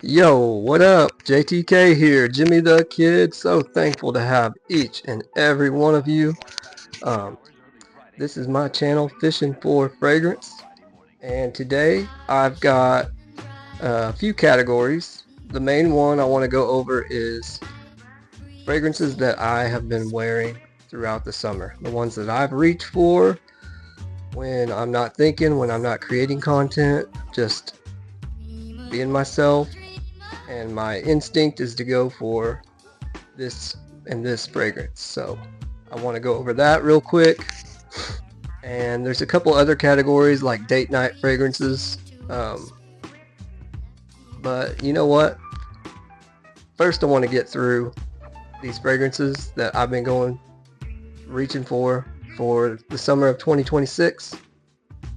Yo, what up? JTK here, Jimmy the Kid. So thankful to have each and every one of you. Um, this is my channel, Fishing for Fragrance, and today I've got a few categories. The main one I want to go over is fragrances that I have been wearing throughout the summer. The ones that I've reached for when I'm not thinking, when I'm not creating content, just being myself. And my instinct is to go for this and this fragrance. So I want to go over that real quick. And there's a couple other categories like date night fragrances. But you know what? First I want to get through these fragrances that I've been reaching for the summer of 2026.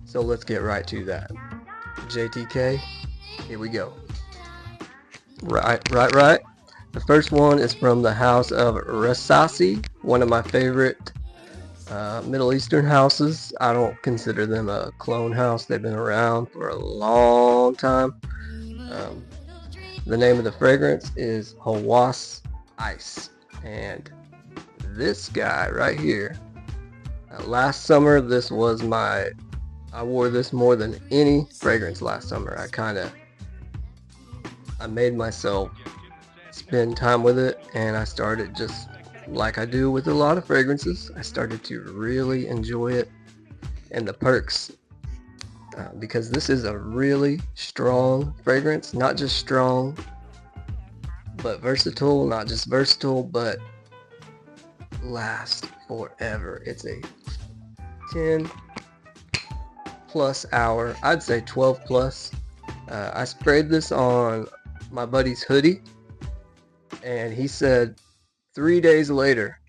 So let's get right to that. JTK, here we go. Right. The first one is from the house of Rasasi, one of my favorite Middle Eastern houses. I don't consider them a clone house. They've been around for a long time. The name of the fragrance is Hawass Ice. And this guy right here, last summer, I wore this more than any fragrance last summer. I made myself spend time with it, and I started, just like I do with a lot of fragrances, I started to really enjoy it and the perks, because this is a really strong fragrance. Not just strong, but versatile. Not just versatile, but last forever. It's a 10 plus hour, I'd say 12 plus. I sprayed this on my buddy's hoodie, and he said 3 days later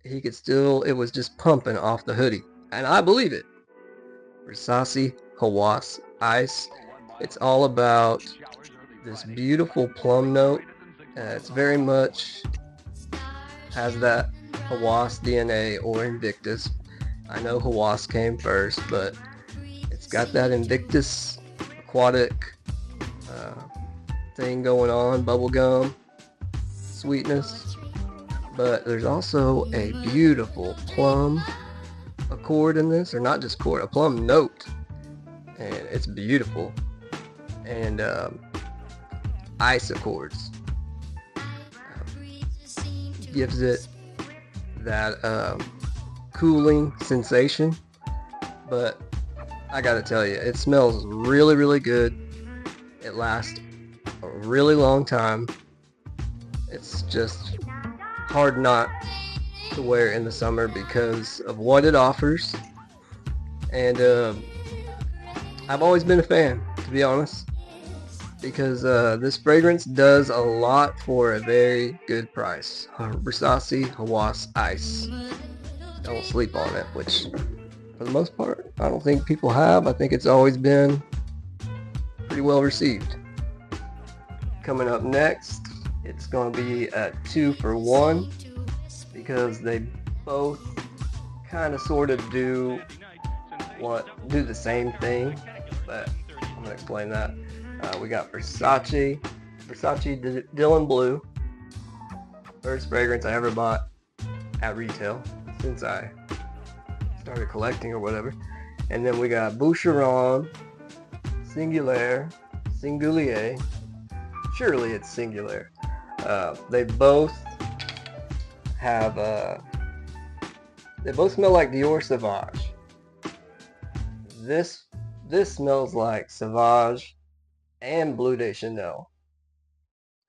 it was just pumping off the hoodie, and I believe it. Rasasi Hawass Ice. It's all about this beautiful plum note. It's very much has that Hawass DNA or Invictus. I know Hawass came first, but it's got that Invictus aquatic thing going on, bubblegum sweetness, but there's also a beautiful plum accord in this, or not just chord, a plum note, and it's beautiful. And ice accords gives it that cooling sensation. But I gotta tell you, it smells really, really good. It lasts a really long time. It's just hard not to wear in the summer because of what it offers. And I've always been a fan, to be honest, because this fragrance does a lot for a very good price. Rasasi Hawass Ice. Don't sleep on it, which for the most part I don't think people have. I think it's always been pretty well received. Coming up next, it's going to be a 2 for 1 because they both kind of sort of do the same thing, but I'm going to explain that. We got Versace Dylan Blue, first fragrance I ever bought at retail since I started collecting or whatever. And then we got Boucheron Singulier, surely it's singular. They both smell like Dior Sauvage. This smells like Sauvage and Bleu de Chanel.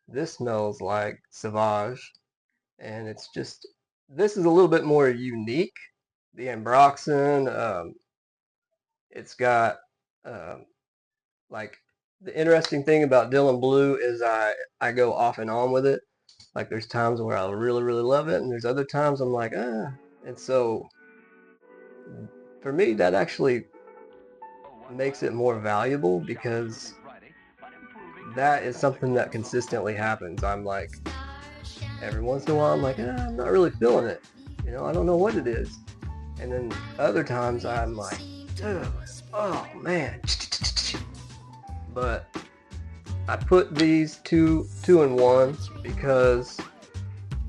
This smells like Sauvage, and this is a little bit more unique. The ambroxan, it's got like, the interesting thing about Dylan Blue is I go off and on with it. Like, there's times where I really, really love it, and there's other times I'm like, ah. And so for me, that actually makes it more valuable, because that is something that consistently happens. I'm like, every once in a while I'm like, I'm not really feeling it. I don't know what it is. And then other times I'm like, dude, oh man. But I put these two in one because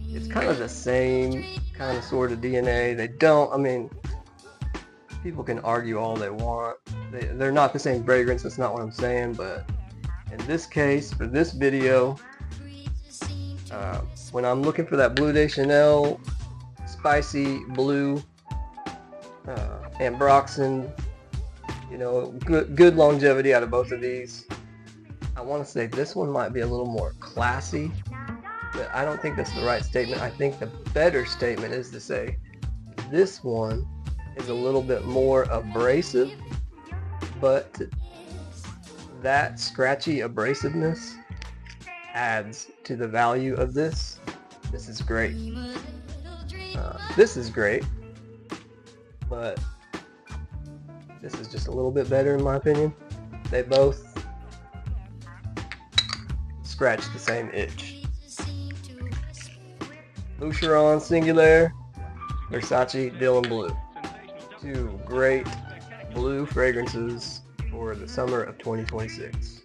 it's kind of the same kind of sort of DNA. They don't, I mean, people can argue all they want. They're not the same fragrance, that's not what I'm saying, but in this case, for this video, when I'm looking for that Bleu de Chanel spicy blue ambroxan, you know, good longevity out of both of these. I want to say this one might be a little more classy, but I don't think that's the right statement. I think the better statement is to say this one is a little bit more abrasive, but that scratchy abrasiveness adds to the value of this. This is great. This is great, but this is just a little bit better in my opinion. They both scratch the same itch. Boucheron Singular, Versace Dylan Blue. Two great blue fragrances for the summer of 2026.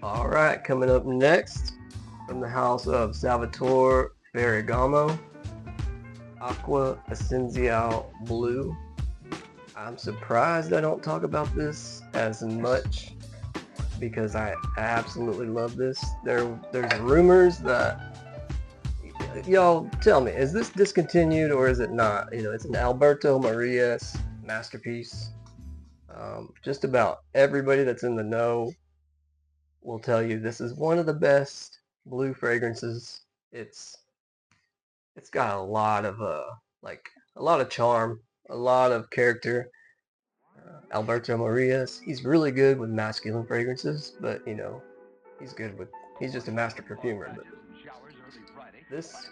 Alright, coming up next from the house of Salvatore Ferragamo, Aqua Essenzial Blue. I'm surprised I don't talk about this as much because I absolutely love this. There's rumors that, y'all tell me, is this discontinued or is it not? You know, it's an Alberto Marias masterpiece. Just about everybody that's in the know will tell you this is one of the best blue fragrances. It's got a lot of charm, a lot of character. Alberto Marias, he's really good with masculine fragrances, but you know, he's just a master perfumer. But this,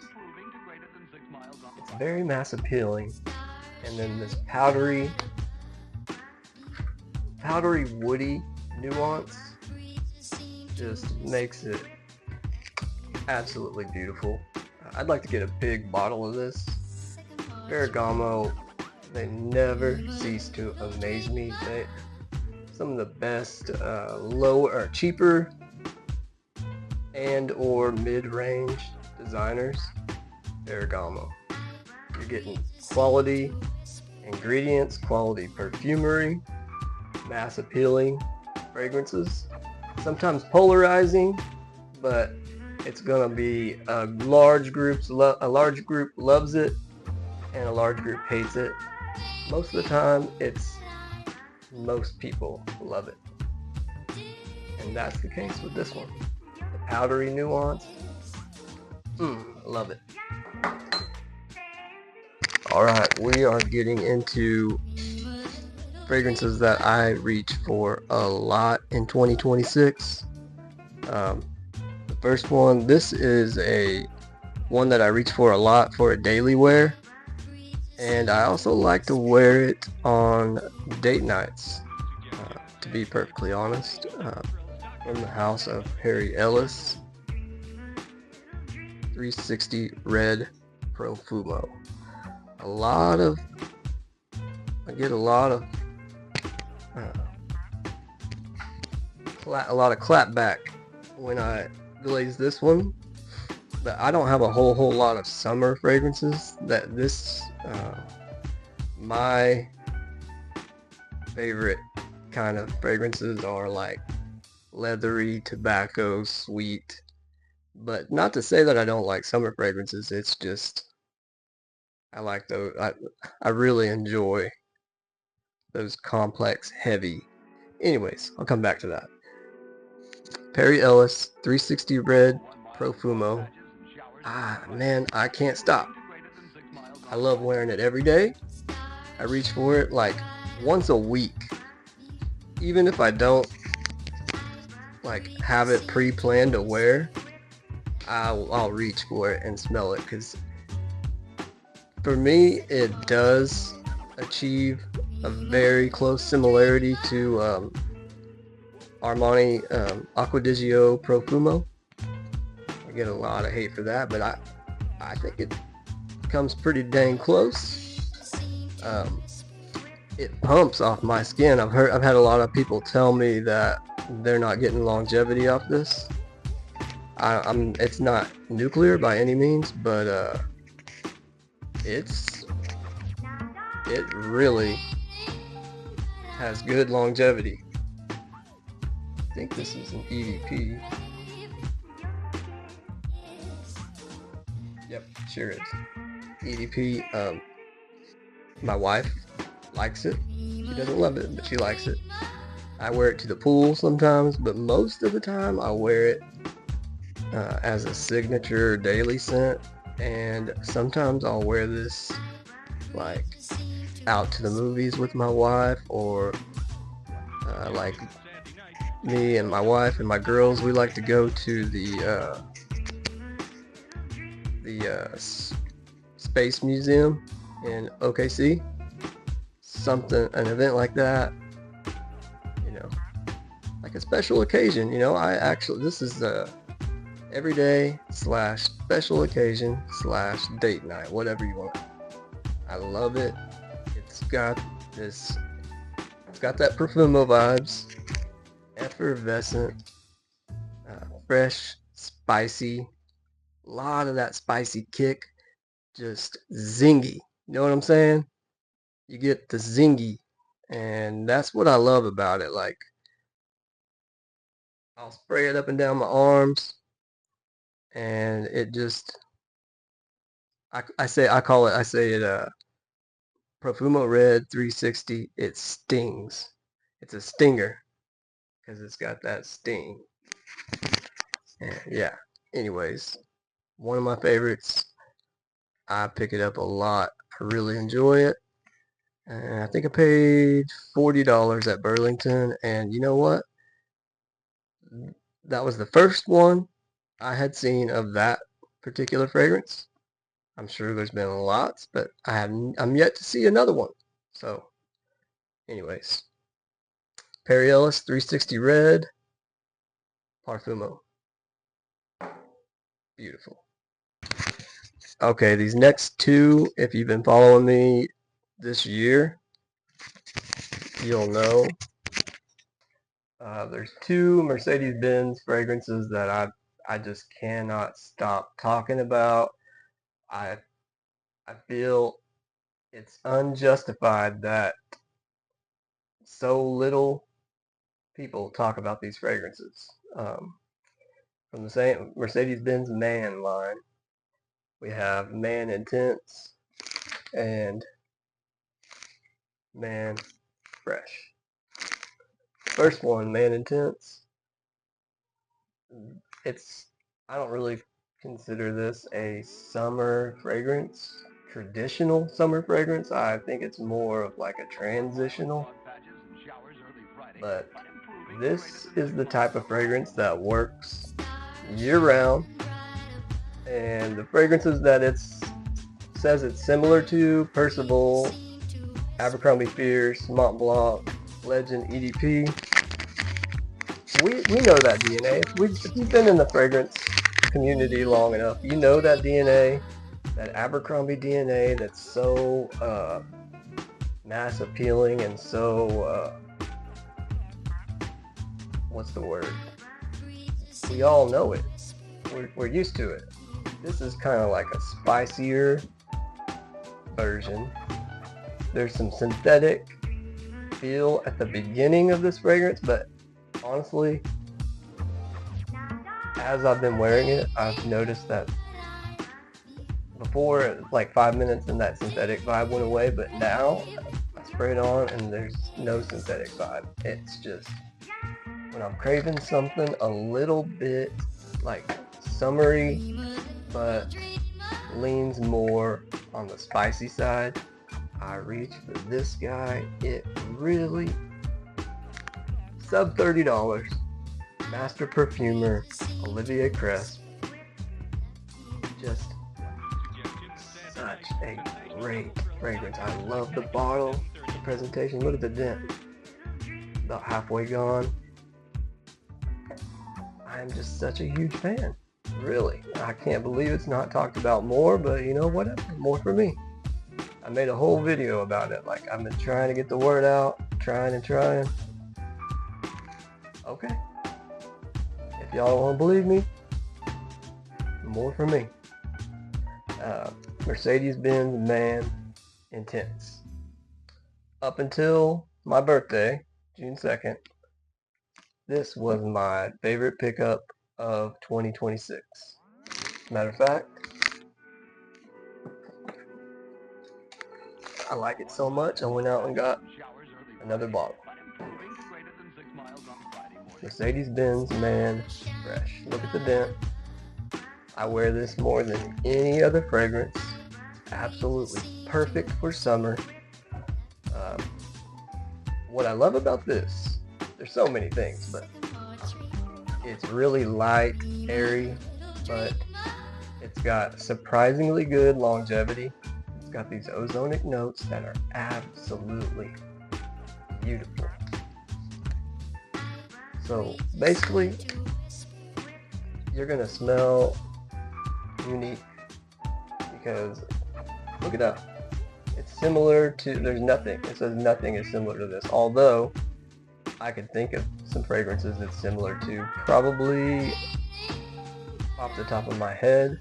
it's very mass appealing, and then this powdery woody nuance just makes it absolutely beautiful. I'd like to get a big bottle of this. Ferragamo, they never cease to amaze me. Some of the best cheaper and or mid-range designers, Ferragamo. You're getting quality ingredients, quality perfumery, mass appealing fragrances, sometimes polarizing, but it's gonna be a large group loves it and a large group hates it. Most of the time most people love it, and that's the case with this one. The powdery nuance, love it. Alright, we are getting into fragrances that I reach for a lot in 2026. The first one, this is one that I reach for a lot for a daily wear, and I also like to wear it on date nights, to be perfectly honest. From the house of Harry Ellis, 360 Red Profumo. I get a lot of clapback when I glaze this one, but I don't have a whole lot of summer fragrances. My favorite kind of fragrances are like leathery, tobacco, sweet. But not to say that I don't like summer fragrances, it's just I like those. I really enjoy those complex, heavy. Anyways, I'll come back to that. Perry Ellis 360 Red Profumo. Man, I can't stop. I love wearing it every day. I reach for it like once a week. Even if I don't like have it pre-planned to wear, I'll reach for it and smell it, because for me it does achieve a very close similarity to Armani Acqua di Gio Profumo. I get a lot of hate for that, but I think it comes pretty dang close. It pumps off my skin. I've had a lot of people tell me that they're not getting longevity off this. It's not nuclear by any means, but it really has good longevity. I think this is an EDP. Yep, sure is. EDP. My wife likes it. She doesn't love it, but she likes it. I wear it to the pool sometimes, but most of the time I wear it as a signature daily scent, and sometimes I'll wear this like out to the movies with my wife, or like me and my wife and my girls, we like to go to the Space Museum in OKC. An event like that, like a special occasion. This is a everyday / special occasion / date night, whatever you want. I love it. It's got that Profumo vibes, effervescent, fresh, spicy, a lot of that spicy kick, just zingy. You know what I'm saying? You get the zingy, and that's what I love about it. Like, I'll spray it up and down my arms, and it just, I say it Profumo Red 360. It stings. It's a stinger because it's got that sting. And yeah, anyways, one of my favorites. I pick it up a lot. I really enjoy it. And I think I paid $40 at Burlington, and you know what? That was the first one I had seen of that particular fragrance. I'm sure there's been lots, but I'm yet to see another one. So, anyways, Perry Ellis 360 Red Parfumo. Beautiful. Okay, these next two, if you've been following me this year, you'll know. There's two Mercedes-Benz fragrances that I just cannot stop talking about. I feel it's unjustified that so little people talk about these fragrances. From the same Mercedes-Benz Man line, we have Man Intense and Man Fresh. First one, Man Intense. I don't really consider this a summer fragrance, traditional summer fragrance. I think it's more of like a transitional. But this is the type of fragrance that works year-round, and the fragrances that it says it's similar to, Percival, Abercrombie Fierce, Mont Blanc, Legend, EDP, we know that DNA. If you've been in the fragrance community long enough, you know that DNA, that Abercrombie DNA that's so mass appealing and so what's the word? We all know it. We're used to it. This is kind of like a spicier version. There's some synthetic feel at the beginning of this fragrance, but honestly, as I've been wearing it, I've noticed that before, like 5 minutes and that synthetic vibe went away, but now I spray it on and there's no synthetic vibe. It's just, when I'm craving something a little bit like summery, but leans more on the spicy side, I reach for this guy. It really, sub $30, Master Perfumer, Olivier Cresp. Just such a great fragrance. I love the bottle, the presentation. Look at the dent. About halfway gone. I'm just such a huge fan. Really. I can't believe it's not talked about more, but you know, whatever. More for me. I made a whole video about it. Like, I've been trying to get the word out, trying. Okay. y'all don't want to believe me, more from me. Mercedes-Benz Man Intense. Up until my birthday, June 2nd, this was my favorite pickup of 2026. Matter of fact, I like it so much I went out and got another bottle. Mercedes-Benz Man Fresh. Look at the dent. I wear this more than any other fragrance. Absolutely perfect for summer. What I love about this, there's so many things, but it's really light, airy, but it's got surprisingly good longevity. It's got these ozonic notes that are absolutely beautiful. So basically, you're gonna smell unique because look at that. It's similar to, there's nothing, it says nothing is similar to this, although I could think of some fragrances it's similar to, probably off the top of my head,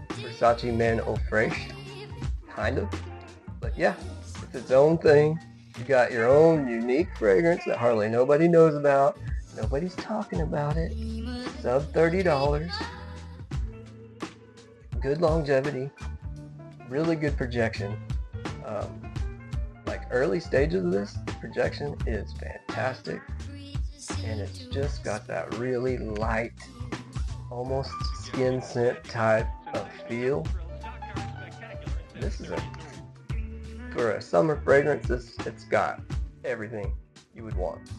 Versace Man Eau Fraiche, kind of, but yeah, it's its own thing. You got your own unique fragrance that hardly nobody knows about, nobody's talking about it, sub $30, good longevity, really good projection. Like early stages of this, projection is fantastic, and it's just got that really light, almost skin scent type of feel. This is for a summer fragrance, it's got everything you would want.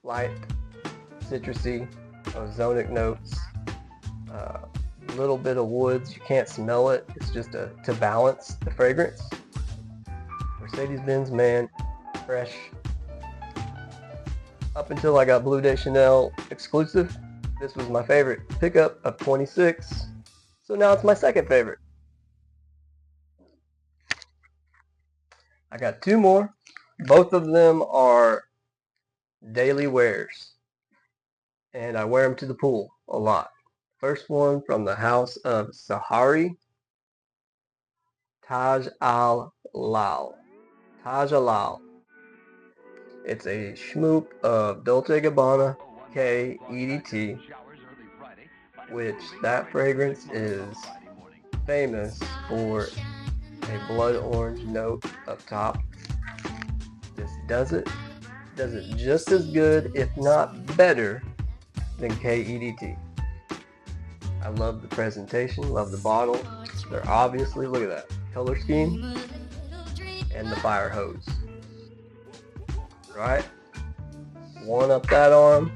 Light, citrusy, ozonic notes, little bit of woods. You can't smell it. It's just to balance the fragrance. Mercedes-Benz Man Fresh. Up until I got Bleu de Chanel exclusive, this was my favorite pickup of 26. So now it's my second favorite. I got two more. Both of them are daily wears, and I wear them to the pool a lot. First one from the house of Sahari, Taj Al-Lal. Taj Al-Lal. It's a schmoop of Dolce & Gabbana K EDT, which that fragrance is famous for a blood orange note up top. This does it just as good, if not better, than K EDT. I love the presentation, love the bottle. They're obviously, look at that color scheme and the fire hose. Right? One up that arm,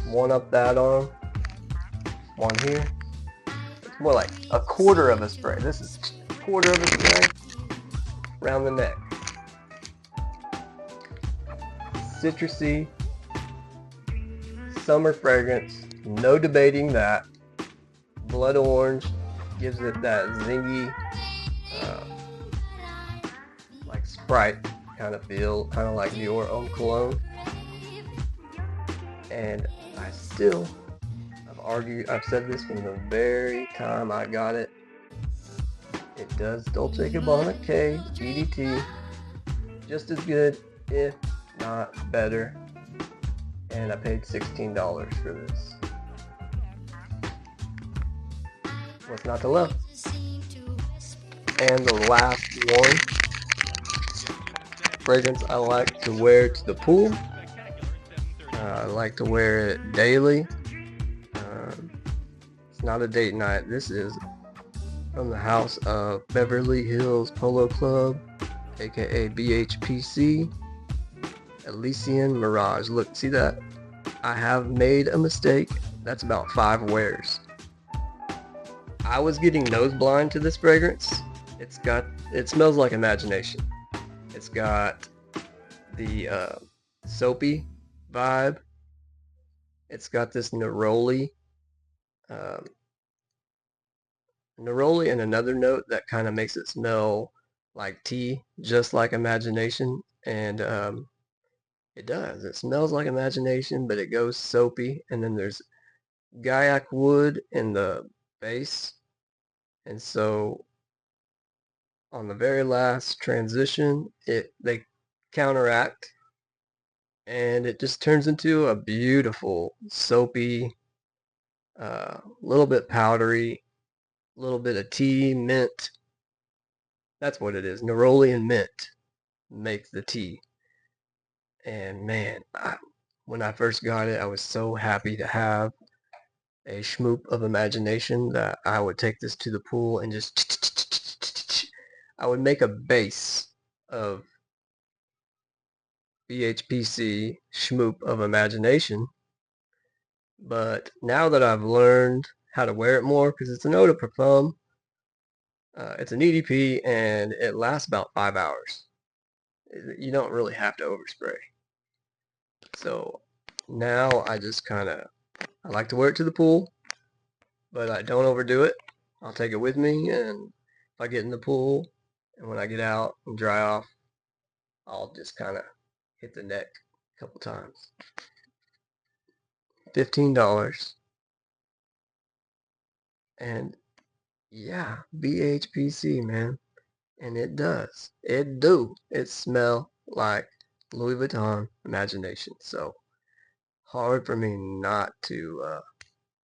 one up that arm, one here. It's more like a quarter of a spray. This is a quarter of a spray around the neck. Citrusy, summer fragrance, no debating that. Blood orange gives it that zingy, like Sprite kind of feel, kind of like Dior Homme Cologne. And I've said this from the very time I got it. It does Dolce & Gabbana K EDT just as good, if not better. And I paid $16 for this. What's not to love? And the last one, fragrance I like to wear to the pool. I like to wear it daily. It's not a date night. This is from the house of Beverly Hills Polo Club, aka BHPC, Elysian Mirage. Look, see that? I have made a mistake. That's about 5 wears. I was getting nose blind to this fragrance. It smells like imagination. It's got the soapy vibe. It's got this neroli and another note that kind of makes it smell like tea, just like imagination. And It does. It smells like imagination, but it goes soapy. And then there's Gaiac wood in the base. And so on the very last transition, they counteract, and it just turns into a beautiful soapy, little bit powdery, little bit of tea, mint. That's what it is. Neroli and mint make the tea. And man, when I first got it, I was so happy to have a schmoop of imagination that I would take this to the pool and just I would make a base of BHPC schmoop of imagination. But now that I've learned how to wear it more, because it's an eau de parfum, it's an EDP, and it lasts about 5 hours. You don't really have to overspray. So now I just I like to wear it to the pool, but I don't overdo it. I'll take it with me, and if I get in the pool, and when I get out and dry off, I'll just kind of hit the neck a couple times. $15. And yeah, BHPC, man. And it does. It do. It smell like Louis Vuitton imagination. So hard for me not to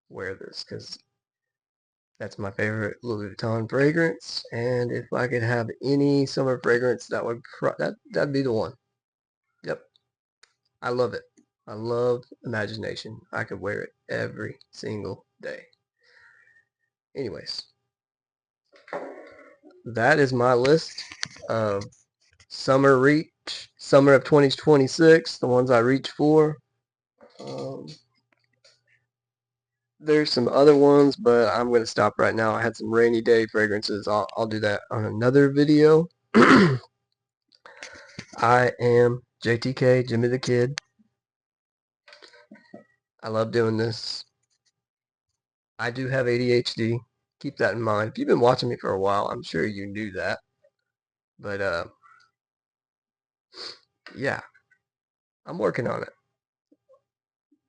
wear this, because that's my favorite Louis Vuitton fragrance. And if I could have any summer fragrance, that'd be the one. Yep. I love it. I love imagination. I could wear it every single day. Anyways, that is my list of summer of 2026, the ones I reach for. There's some other ones, but I'm going to stop right now. I had some rainy day fragrances. I'll do that on another video. I am JTK, Jimmy the Kid. I love doing this. I do have ADHD. Keep that in mind. If you've been watching me for a while, I'm sure you knew that. But yeah, I'm working on it.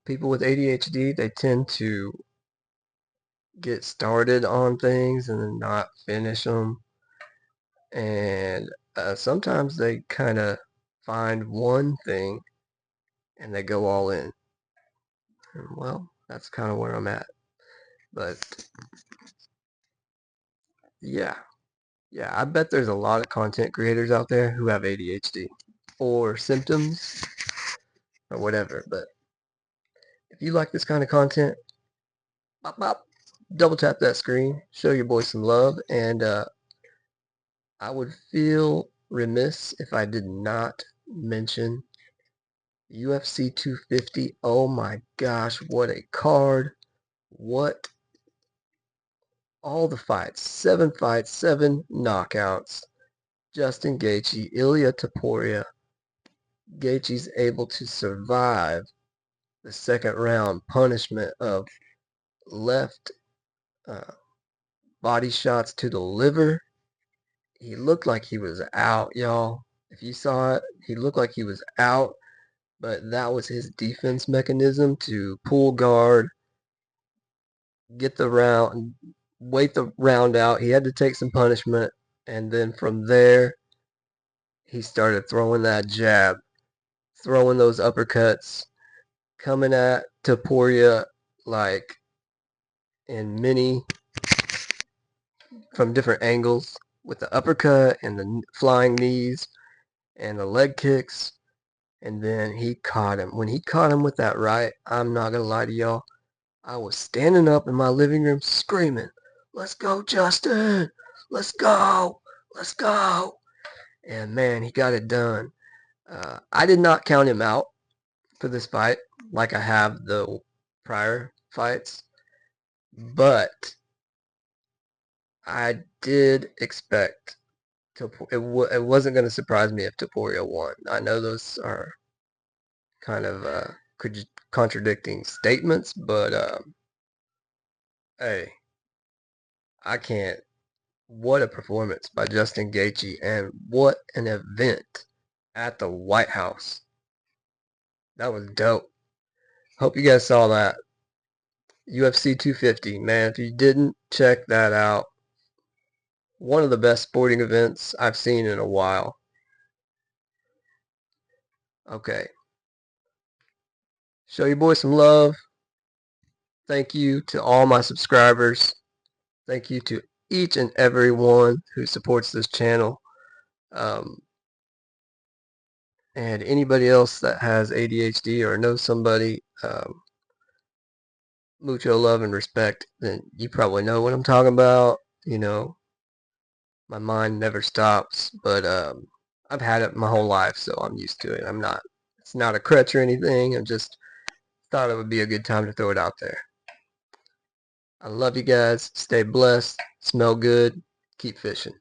People with ADHD, they tend to get started on things and then not finish them. And sometimes they kind of find one thing and they go all in. And well, that's kind of where I'm at. But yeah, I bet there's a lot of content creators out there who have ADHD or symptoms or whatever. But if you like this kind of content, bop, bop, double tap that screen, show your boy some love, and I would feel remiss if I did not mention UFC 250. Oh my gosh, what a card. What all the fights. 7 fights, 7 knockouts. Justin Gaethje, Ilia Topuria. Gaethje's able to survive the second round punishment of left body shots to the liver. He looked like he was out, y'all. If you saw it, he looked like he was out, but that was his defense mechanism to pull guard, get the round, wait the round out. He had to take some punishment, and then from there, he started throwing that jab, throwing those uppercuts, coming at Topuria like in many from different angles with the uppercut and the flying knees and the leg kicks. And then he caught him. When he caught him with that right, I'm not going to lie to y'all, I was standing up in my living room screaming, "Let's go, Justin! Let's go! Let's go!" And man, he got it done. I did not count him out for this fight like I have the prior fights, but I did expect it wasn't going to surprise me if Topuria won. I know those are kind of contradicting statements, but hey, I can't. What a performance by Justin Gaethje, and what an event at the White House. That was dope. Hope you guys saw that. UFC 250, man. If you didn't check that out, one of the best sporting events I've seen in a while. Okay. Show your boy some love. Thank you to all my subscribers. Thank you to each and every one who supports this channel. Um, and anybody else that has ADHD or knows somebody, mucho love and respect, then you probably know what I'm talking about. You know, my mind never stops, but I've had it my whole life, so I'm used to it. It's not a crutch or anything. I just thought it would be a good time to throw it out there. I love you guys. Stay blessed. Smell good. Keep fishing.